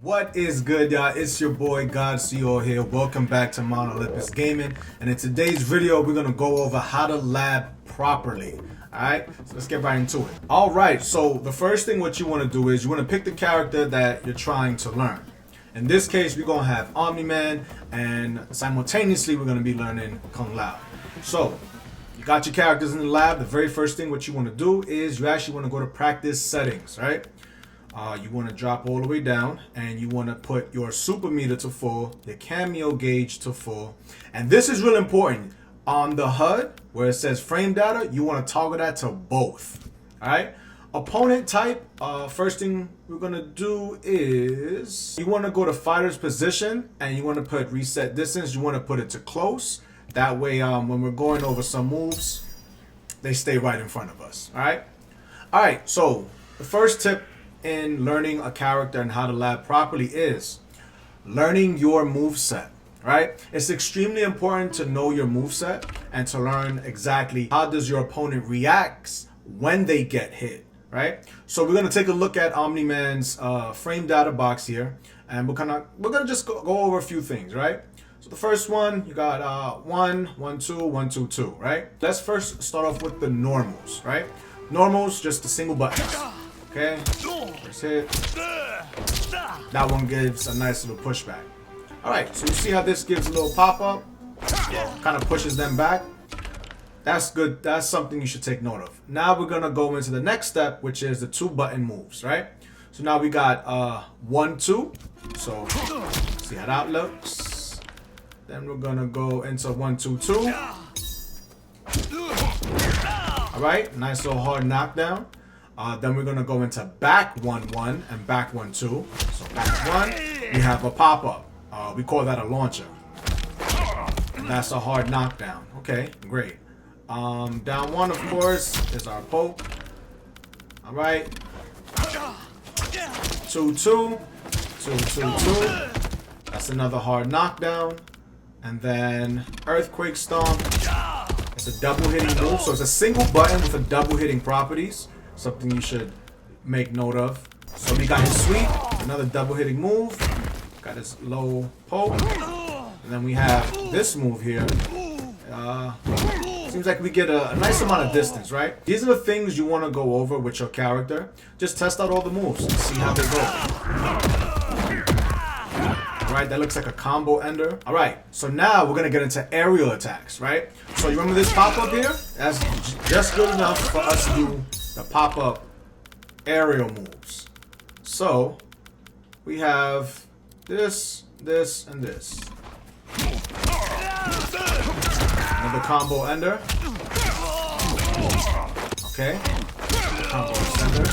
What is good, y'all? It's your boy GodCO here. Welcome back to Mount Olympus Gaming. And in today's video, we're gonna go over how to lab properly. Alright, so let's get right into it. Alright, so the first thing what you want to do is you want to pick the character that you're trying to learn. In this case, we're gonna have Omni-Man, and simultaneously we're gonna be learning Kung Lao. So you got your characters in the lab. The very first thing what you want to do is you actually want to go to practice settings, right? You want to drop all the way down and you want to put your super meter to full, your cameo gauge to full. And this is real important. On the HUD where it says frame data, you want to toggle that to both. All right. Opponent type, first thing we're going to do is you want to go to fighter's position and you want to put reset distance. You want to put it to close. That way when we're going over some moves, they stay right in front of us. All right. All right. So the first tip in learning a character and how to lab properly is learning your moveset, right? It's extremely important to know your moveset and to learn exactly how does your opponent reacts when they get hit, right? So we're gonna take a look at Omni-Man's frame data box here, and we're gonna just go over a few things, right? So the first one, you got 1, 1, 2, 1, 2, 2, right? Let's first start off with the normals, right? Normals, just a single button. Okay, first hit. That one gives a nice little pushback. Alright, so you see how this gives a little pop-up? Kind of pushes them back. That's good. That's something you should take note of. Now we're going to go into the next step, which is the 2-button moves, right? So now we got 1, 2. So see how that looks. Then we're going to go into 1, 2, 2. Alright, nice little hard knockdown. Then we're going to go into back 1, 1 and back 1, 2. So back 1, we have a pop-up. We call that a launcher. And that's a hard knockdown. Okay, great. Down 1, of course, is our poke. All right. 2, 2. 2, 2, 2. That's another hard knockdown. And then Earthquake Stomp. It's a double hitting move. So it's a single button with a double hitting properties. Something you should make note of. So we got his sweep, another double hitting move. Got his low poke. And then we have this move here. Seems like we get a nice amount of distance, right? These are the things you want to go over with your character. Just test out all the moves and see how they go. Alright, that looks like a combo ender. Alright, so now we're going to get into aerial attacks, right? So you remember this pop-up here? That's just good enough for us to do the pop-up aerial moves. So we have this, this, and this. Another combo ender. Okay. Combo ender.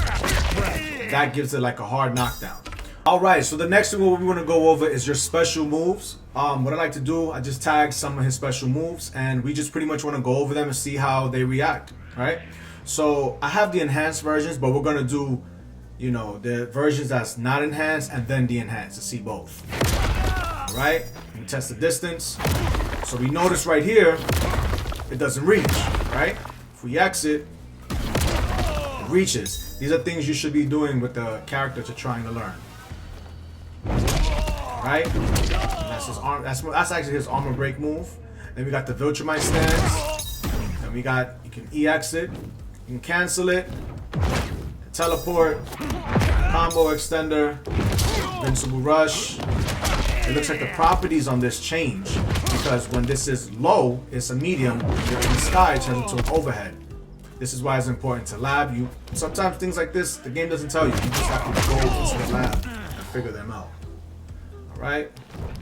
That gives it like a hard knockdown. Alright, so the next thing we want to go over is your special moves. What I like to do, I just tag some of his special moves and we just pretty much want to go over them and see how they react, right? So I have the enhanced versions, but we're gonna do, you know, the versions that's not enhanced and then the enhanced to see both. All right, we test the distance. So we notice right here, it doesn't reach, right? If we exit, it reaches. These are things you should be doing with the character you're trying to learn. All right, that's his arm. That's actually his armor break move. Then we got the Viltrumite stance. Then we got, you can E-exit. You can cancel it, teleport, combo extender, invincible rush. It looks like the properties on this change because when this is low, it's a medium. You're in the sky, it turns into an overhead. This is why it's important to lab. Sometimes things like this, the game doesn't tell you. You just have to go into the lab and figure them out. All right.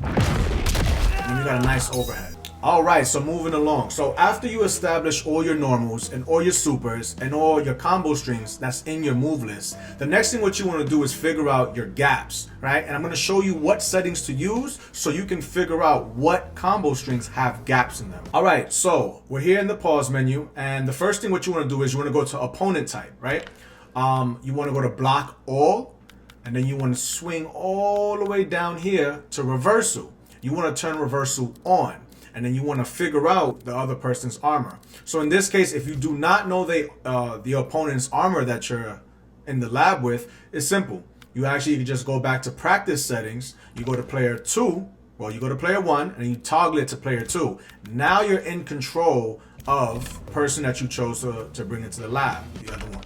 And then you got a nice overhead. Alright, so moving along. So after you establish all your normals and all your supers and all your combo strings that's in your move list, the next thing what you want to do is figure out your gaps, right? And I'm going to show you what settings to use so you can figure out what combo strings have gaps in them. Alright, so we're here in the pause menu and the first thing what you want to do is you want to go to opponent type, right? You want to go to block all and then you want to swing all the way down here to reversal. You want to turn reversal on. And then you want to figure out the other person's armor. So in this case, if you do not know the opponent's armor that you're in the lab with, it's simple. you actually just go back to practice settings. You go to player 2. Well, you go to player 1 and you toggle it to player 2. Now you're in control of the person that you chose to bring into the lab,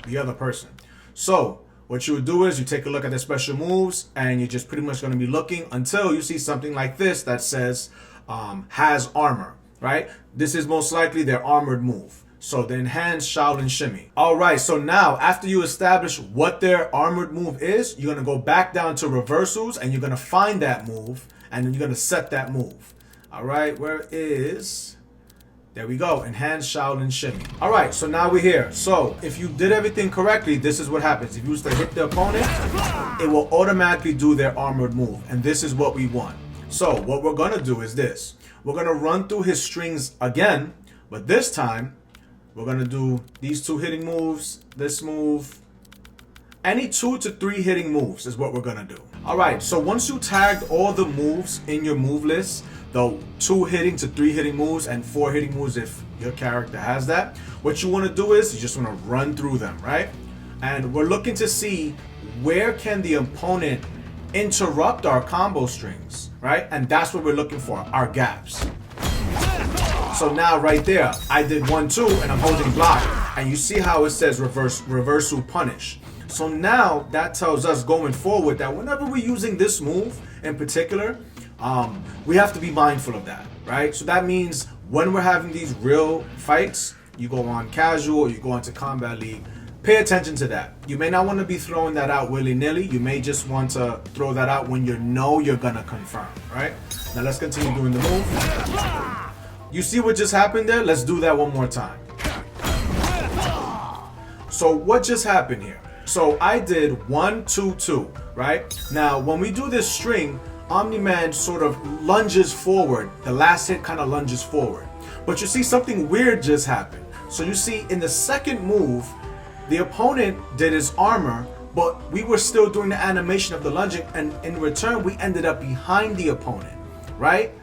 the other person. So what you would do is you take a look at the special moves, and you're just pretty much going to be looking until you see something like this that says has armor, right? This is most likely their armored move. So the enhanced Shaolin Shimmy. All right, so now after you establish what their armored move is, you're going to go back down to reversals, and you're going to find that move, and then you're going to set that move. All right, where is... There we go, enhanced Shaolin Shimmy. All right, so now we're here. So if you did everything correctly, this is what happens. If you was to hit the opponent, it will automatically do their armored move. And this is what we want. So what we're gonna do is this. We're gonna run through his strings again, but this time, we're gonna do these 2 hitting moves, this move. Any 2 to 3 hitting moves is what we're gonna do. All right, so once you tagged all the moves in your move list, the 2 hitting to 3 hitting moves and 4 hitting moves if your character has that, what you want to do is you just want to run through them, right? And we're looking to see where can the opponent interrupt our combo strings, right? And that's what we're looking for, our gaps. So now right there, I did 1, 2, and I'm holding block, and you see how it says reversal punish. So now that tells us going forward that whenever we're using this move in particular, we have to be mindful of that, right? So that means when we're having these real fights, you go on casual, you go into combat league, pay attention to that. You may not want to be throwing that out willy-nilly. You may just want to throw that out when you know you're gonna confirm, right? Now let's continue doing the move. You see what just happened there? Let's do that one more time. So what just happened here? So I did 1, 2, 2, right? Now when we do this string, Omni-Man sort of lunges forward. The last hit kind of lunges forward. But you see something weird just happened. So you see in the second move, the opponent did his armor, but we were still doing the animation of the lunging, and in return, we ended up behind the opponent, right?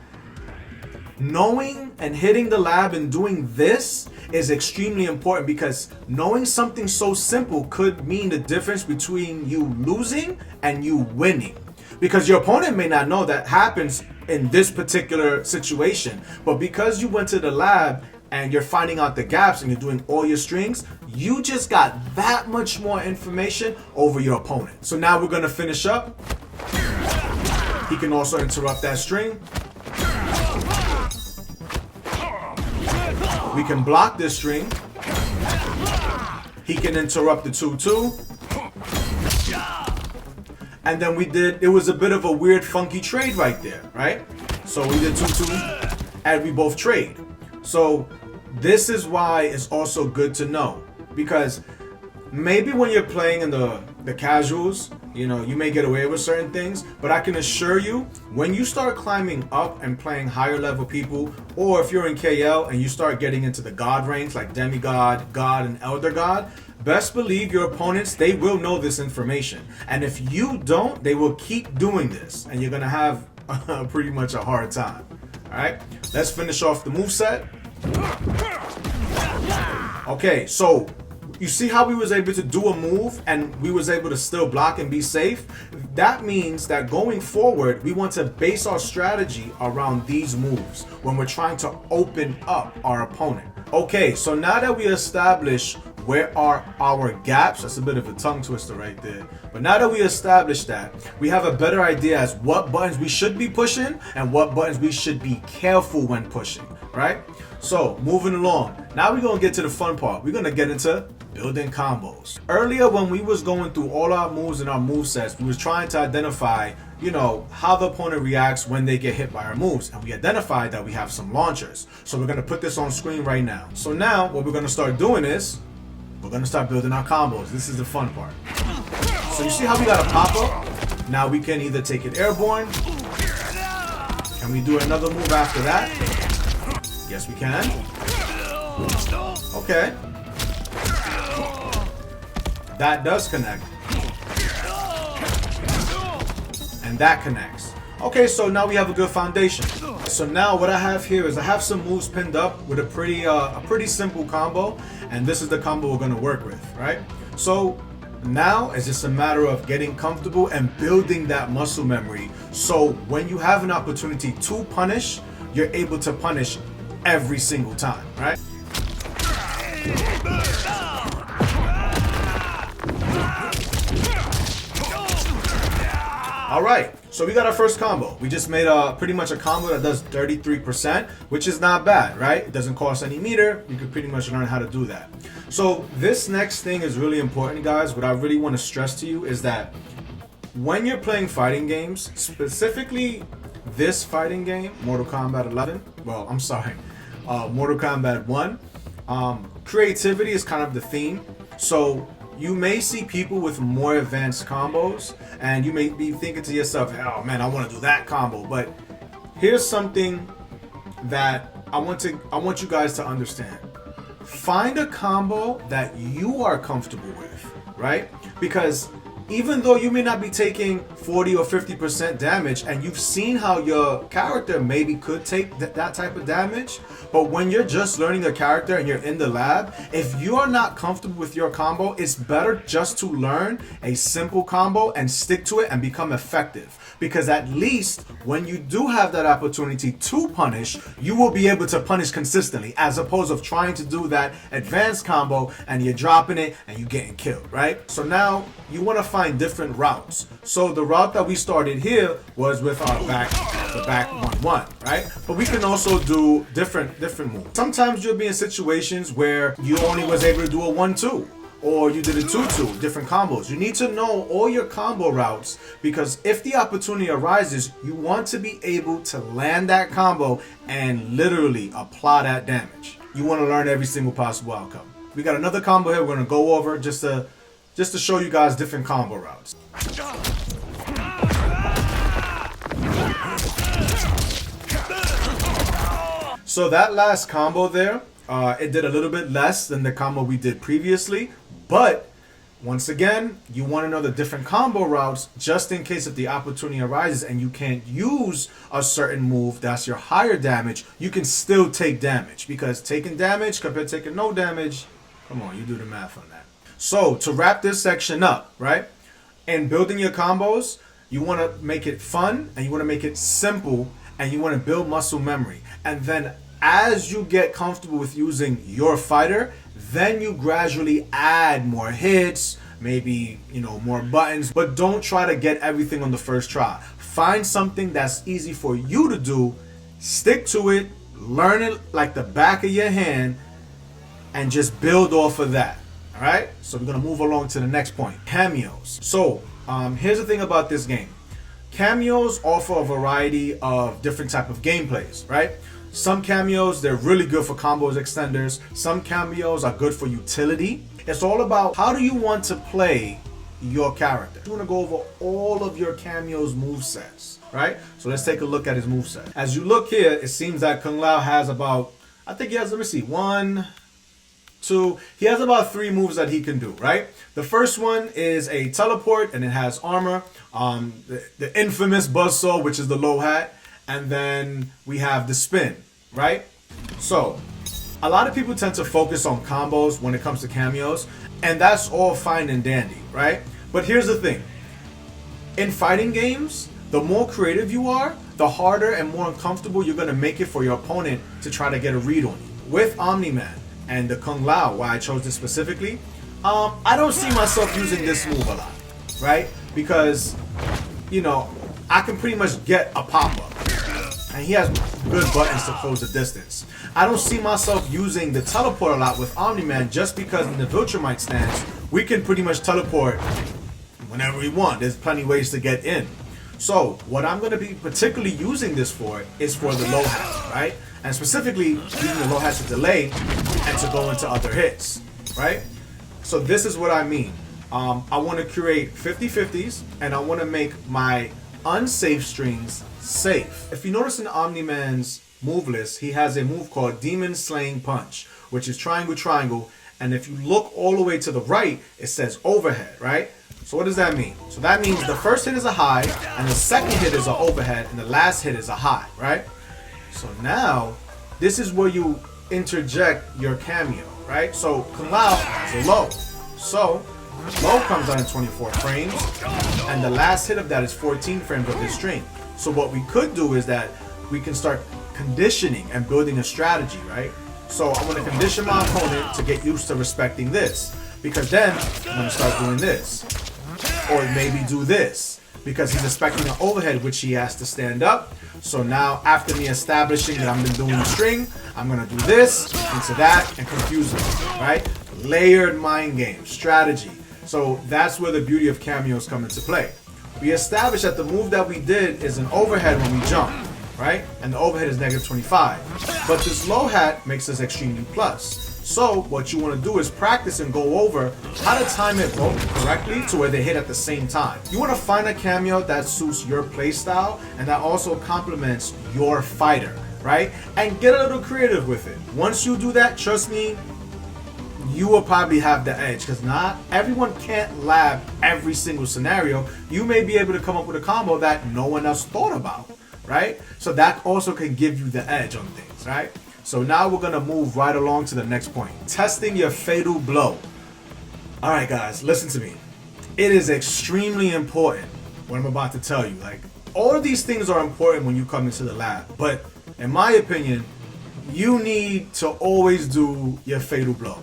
Knowing and hitting the lab and doing this is extremely important, because knowing something so simple could mean the difference between you losing and you winning. Because your opponent may not know that happens in this particular situation, but because you went to the lab and you're finding out the gaps and you're doing all your strings, you just got that much more information over your opponent. So now we're gonna finish up. He can also interrupt that string. We can block this string. He can interrupt the 2-2. And then it was a bit of a weird, funky trade right there, right? So we did 2-2, and we both trade. So this is why it's also good to know, because maybe when you're playing in the casuals, you know, you may get away with certain things, but I can assure you, when you start climbing up and playing higher level people, or if you're in KL and you start getting into the God ranks like Demigod, God, and Elder God, best believe your opponents, they will know this information. And if you don't, they will keep doing this, and you're gonna have pretty much a hard time. All right, let's finish off the moveset. Okay, so you see how we was able to do a move and we was able to still block and be safe? That means that going forward, we want to base our strategy around these moves when we're trying to open up our opponent. Okay, so now that we establish where are our gaps, that's a bit of a tongue twister right there. But now that we established that, we have a better idea as what buttons we should be pushing and what buttons we should be careful when pushing, right? So moving along, now we're gonna get to the fun part. We're gonna get into building combos. Earlier when we was going through all our moves and our move sets, we was trying to identify, you know, how the opponent reacts when they get hit by our moves, and we identified that we have some launchers. So we're gonna put this on screen right now. So now what we're gonna start doing is we're gonna start building our combos. This is the fun part. So you see how we got a pop-up? Now we can either take it airborne. Can we do another move after that? Yes, we can. Okay. That does connect. And that connects. Okay, so now we have a good foundation. So now what I have here is I have some moves pinned up with a pretty simple combo, and this is the combo we're gonna work with, right? So Now it's just a matter of getting comfortable and building that muscle memory. So when you have an opportunity to punish, you're able to punish every single time, right? All right, so we got our first combo. We just made pretty much a combo that does 33%, which is not bad, right? It doesn't cost any meter. You can pretty much learn how to do that. So this next thing is really important, guys. What I really want to stress to you is that when you're playing fighting games, specifically this fighting game, Mortal Kombat 11, well, I'm sorry, Mortal Kombat 1, creativity is kind of the theme. So you may see people with more advanced combos, and you may be thinking to yourself, oh man, I want to do that combo. But here's something that I want you guys to understand. Find a combo that you are comfortable with, right? Because even though you may not be taking 40 or 50% damage, and you've seen how your character maybe could take that type of damage, but when you're just learning a character and you're in the lab, if you are not comfortable with your combo, it's better just to learn a simple combo and stick to it and become effective. Because at least when you do have that opportunity to punish, you will be able to punish consistently, as opposed to trying to do that advanced combo and you're dropping it and you're getting killed, right? So now you want to find different routes. So the route that we started here was with our back 1-1, right? But we can also do different moves. Sometimes you'll be in situations where you only was able to do a 1-2. Or you did a 2-2, different combos. You need to know all your combo routes, because if the opportunity arises, you want to be able to land that combo and literally apply that damage. You want to learn every single possible outcome. We got another combo here we're going to go over just to show you guys different combo routes. So that last combo there, it did a little bit less than the combo we did previously, but once again, you want to know the different combo routes just in case if the opportunity arises and you can't use a certain move that's your higher damage, you can still take damage, because taking damage compared to taking no damage, come on, you do the math on that. So to wrap this section up, right, in building your combos, you want to make it fun and you want to make it simple and you want to build muscle memory. And then as you get comfortable with using your fighter, then you gradually add more hits, maybe, more buttons, but don't try to get everything on the first try. Find something that's easy for you to do, stick to it, learn it like the back of your hand, and just build off of that. All right, so we're gonna move along to the next point, cameos. So here's the thing about this game. Cameos offer a variety of different type of gameplays, right? Some cameos, they're really good for combos extenders. Some cameos are good for utility. It's all about how do you want to play your character. You want to go over all of your cameos movesets, right? So let's take a look at his moveset. As you look here, it seems that Kung Lao has about, I think he has, let me see, 1, 2, he has about 3 moves that he can do, right? The first one is a teleport and it has armor. The infamous buzzsaw, which is the low hat. And then we have the spin, right? So a lot of people tend to focus on combos when it comes to cameos, and that's all fine and dandy, right? But here's the thing. In fighting games, the more creative you are, the harder and more uncomfortable you're going to make it for your opponent to try to get a read on you. With Omni-Man and the Kung Lao, why I chose this specifically, I don't see myself using this move a lot, right? Because, I can pretty much get a pop-up. And he has good buttons to close the distance. I don't see myself using the teleport a lot with Omni-Man, just because in the Viltrumite stance, we can pretty much teleport whenever we want. There's plenty of ways to get in. So what I'm going to be particularly using this for is for the low hat, right? And specifically using the low hat to delay and to go into other hits, right? So this is what I mean. I want to create 50-50s and I want to make my unsafe strings safe. If you notice in Omni-Man's move list, he has a move called Demon Slaying Punch, which is triangle, and if you look all the way to the right, it says overhead, right? So what does that mean? So that means the first hit is a high, and the second hit is an overhead, and the last hit is a high, right? So now, this is where you interject your cameo, right? So Kung Lao has a low. So Low comes down to 24 frames, and the last hit of that is 14 frames of this string. So what we could do is that we can start conditioning and building a strategy, right? So I'm going to condition my opponent to get used to respecting this, because then I'm going to start doing this, or maybe do this, because he's expecting an overhead which he has to stand up. So now after me establishing that I've been doing the string, I'm going to do this into that and confuse him, right? Layered mind game, strategy. So that's where the beauty of Kameos come into play. We established that the move that we did is an overhead when we jump, right? And the overhead is negative 25. But this low hat makes us extremely plus. So what you want to do is practice and go over how to time it both correctly to where they hit at the same time. You want to find a cameo that suits your play style and that also complements your fighter, right? And get a little creative with it. Once you do that, trust me, you will probably have the edge, because not everyone can't lab every single scenario. You may be able to come up with a combo that no one else thought about, right? So that also can give you the edge on things, right? So now we're gonna move right along to the next point. Testing your fatal blow. All right, guys, listen to me. It is extremely important what I'm about to tell you. Like, all of these things are important when you come into the lab, but in my opinion, you need to always do your fatal blow.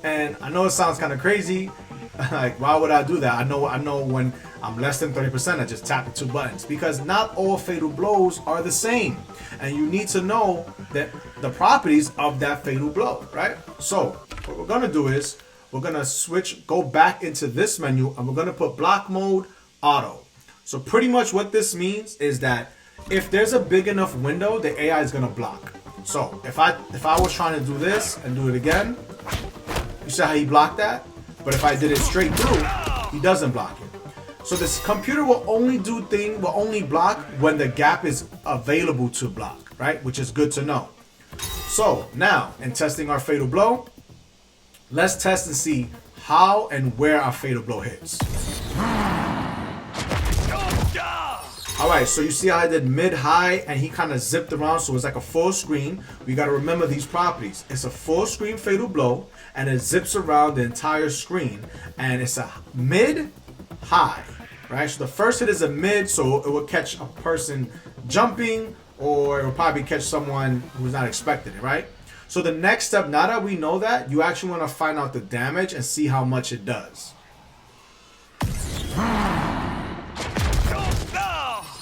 And I know it sounds kind of crazy. Like, why would I do that? I know when I'm less than 30%, I just tap the 2 buttons, because not all fatal blows are the same. And you need to know that the properties of that fatal blow, right? So what we're gonna do is we're gonna go back into this menu, and we're gonna put block mode auto. So pretty much what this means is that if there's a big enough window, the AI is gonna block. So if I was trying to do this and do it again, you see how he blocked that? But if I did it straight through, he doesn't block it. So this computer will only block when the gap is available to block, right? Which is good to know. So now, in testing our fatal blow, let's test and see how and where our fatal blow hits. Alright, so you see how I did mid-high and he kind of zipped around, so it's like a full screen. We got to remember these properties. It's a full screen fatal blow, and it zips around the entire screen, and it's a mid-high, right? So the first hit is a mid, so it will catch a person jumping, or it will probably catch someone who's not expecting it, right? So the next step, now that we know that, you actually want to find out the damage and see how much it does.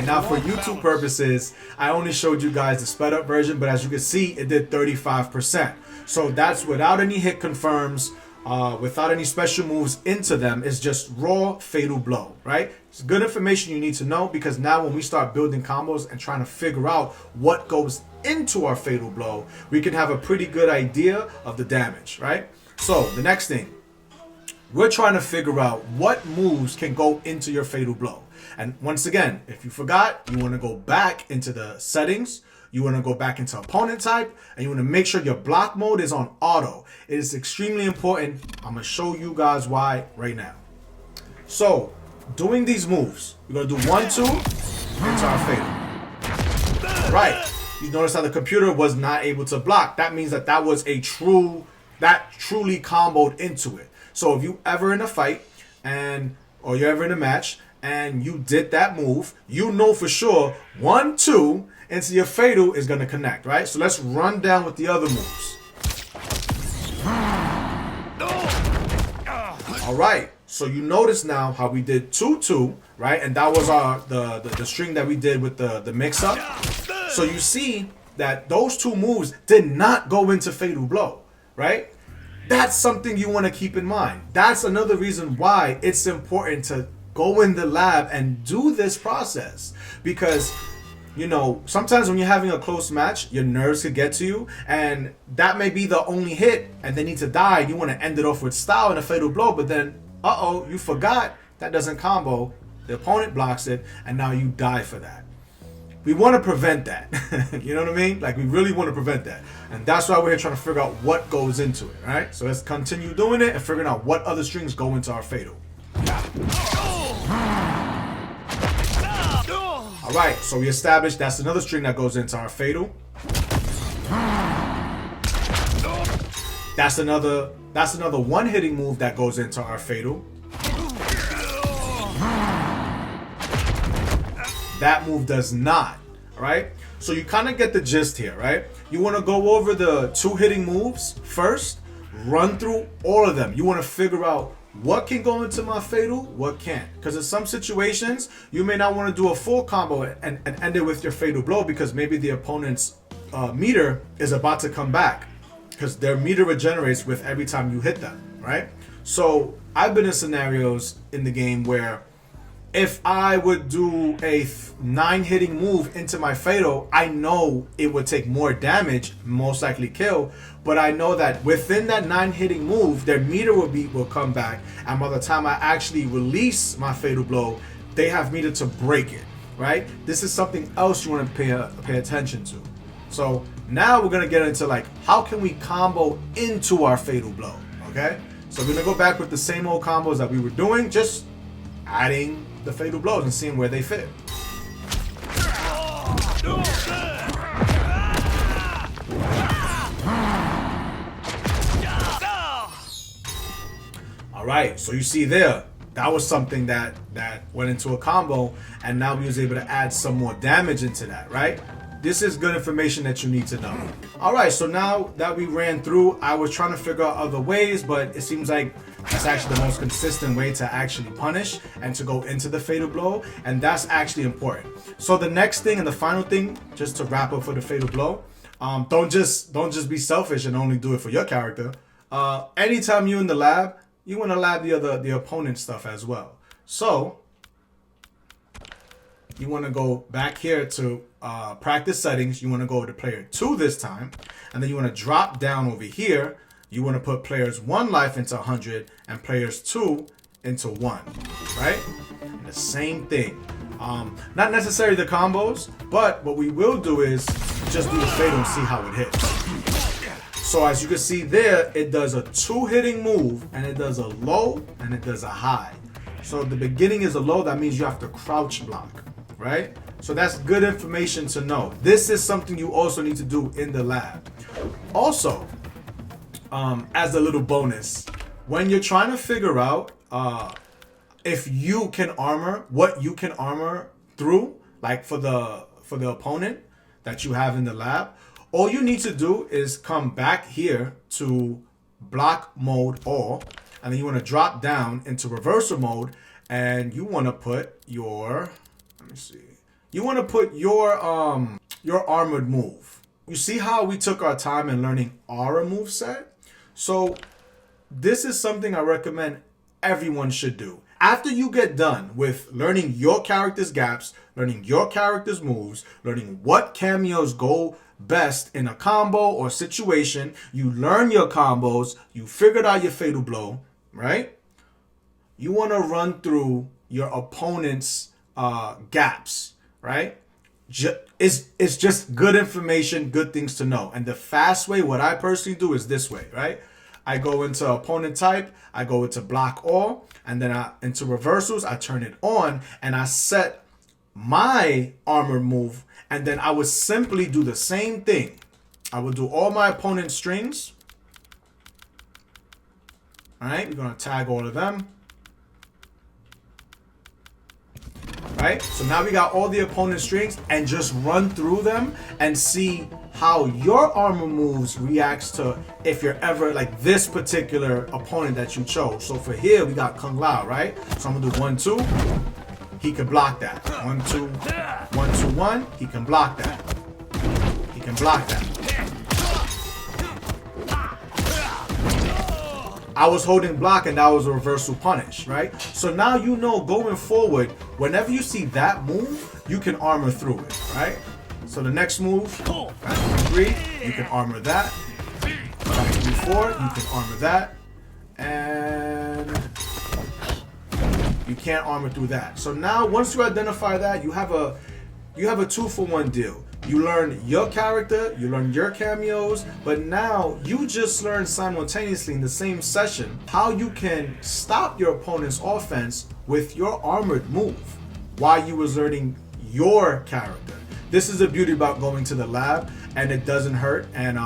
Now for YouTube purposes, I only showed you guys the sped up version, but as you can see, it did 35%. So that's without any hit confirms, without any special moves into them. It's just raw fatal blow, right? It's good information you need to know, because now when we start building combos and trying to figure out what goes into our fatal blow, we can have a pretty good idea of the damage, right? So the next thing, we're trying to figure out what moves can go into your fatal blow. And once again, if you forgot, you want to go back into the settings, you want to go back into opponent type, and you want to make sure your block mode is on auto. It is extremely important. I'm going to show you guys why right now. So, doing these moves, we're going to do 1, 2 into our fatal. Right. You notice how the computer was not able to block. That means that was truly comboed into it. So if you ever in a fight or you're ever in a match and you did that move, you know for sure 1, 2 into your fatal is going to connect, right? So let's run down with the other moves. All right. So you notice now how we did 2, 2, right? And that was the string that we did with the mix up. So you see that those 2 moves did not go into fatal blow, right? That's something you want to keep in mind. That's another reason why it's important to go in the lab and do this process. Because, you know, sometimes when you're having a close match, your nerves could get to you, and that may be the only hit, and they need to die. You want to end it off with style and a fatal blow, but then, you forgot that doesn't combo. The opponent blocks it, and now you die for that. We want to prevent that. You know what I mean? Like, we really want to prevent that. And that's why we're here trying to figure out what goes into it, right? So let's continue doing it and figuring out what other strings go into our fatal. All right, so we established that's another string that goes into our fatal. That's another one hitting move that goes into our fatal. That move does not. All right, so you kind of get the gist here, right? You want to go over the 2 hitting moves first, run through all of them. You want to figure out what can go into my fatal, what can't. Because in some situations, you may not want to do a full combo and end it with your fatal blow, because maybe the opponent's meter is about to come back, because their meter regenerates with every time you hit them, right? So I've been in scenarios in the game where if I would do a 9 hitting move into my fatal, I know it would take more damage, most likely kill, but I know that within that 9 hitting move, their meter will come back, and by the time I actually release my fatal blow, they have meter to break it, right? This is something else you want to pay attention to. So now we're gonna get into like, how can we combo into our fatal blow, okay? So we're gonna go back with the same old combos that we were doing, just adding the fatal blows and seeing where they fit. All right, so you see there, that was something that went into a combo, and now we was able to add some more damage into that, right? This is good information that you need to know. All right, so now that we ran through, I was trying to figure out other ways, but it seems like that's actually the most consistent way to actually punish and to go into the fatal blow, and that's actually important. So the next thing and the final thing, just to wrap up for the fatal blow, don't just be selfish and only do it for your character. Anytime you're in the lab, you want to lab the opponent stuff as well. So you want to go back here to practice settings. You want to go to player 2 this time, and then you want to drop down over here. You want to put players 1 life into 100 and players 2 into 1, right? And the same thing. Not necessarily the combos, but what we will do is just do the fatal and see how it hits. So as you can see there, it does a 2 hitting move, and it does a low and it does a high. So the beginning is a low, that means you have to crouch block, right? So that's good information to know. This is something you also need to do in the lab. Also, as a little bonus, when you're trying to figure out if you can armor, what you can armor through, like for the opponent that you have in the lab, all you need to do is come back here to block mode all, and then you want to drop down into reversal mode, and you want to put your, let me see, you want to put your armored move. You see how we took our time in learning our moveset? So this is something I recommend everyone should do. After you get done with learning your character's gaps, learning your character's moves, learning what cameos go best in a combo or situation, you learn your combos, you figured out your fatal blow, right? You want to run through your opponent's gaps, right? It's just good information, good things to know. And the fast way, what I personally do is this way, right? I go into opponent type, I go into block all, and then into reversals, I turn it on, and I set my armor move, and then I would simply do the same thing. I would do all my opponent's strings. All right, we're gonna tag all of them. Right, so now we got all the opponent strings, and just run through them and see how your armor moves reacts to if you're ever like this particular opponent that you chose. So for here we got Kung Lao, right? So I'm gonna do 1, 2. He can block that. 1, 2, 1, 2, 1. He can block that. He can block that. I was holding block, and that was a reversal punish, right? So now you know going forward, whenever you see that move, you can armor through it, right? So the next move, 3, you can armor that. 4, you can armor that. And you can't armor through that. So now once you identify that, you have a 2-for-1 deal. You learn your character, you learn your cameos, but now you just learn simultaneously in the same session how you can stop your opponent's offense with your armored move while you was learning your character. This is the beauty about going to the lab, and it doesn't hurt. And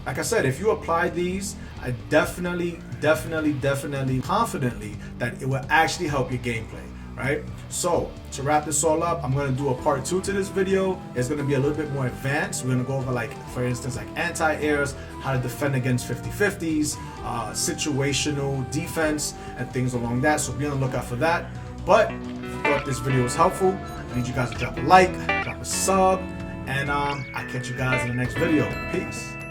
like I said, if you apply these, I definitely confidently that it will actually help your gameplay. right? So to wrap this all up, I'm gonna do a part 2 to this video. It's gonna be a little bit more advanced. We're gonna go over, like, for instance, like anti-airs, how to defend against 50-50s, situational defense, and things along that. So be on the lookout for that. But if you thought this video was helpful, I need you guys to drop a like, drop a sub, and I catch you guys in the next video. Peace.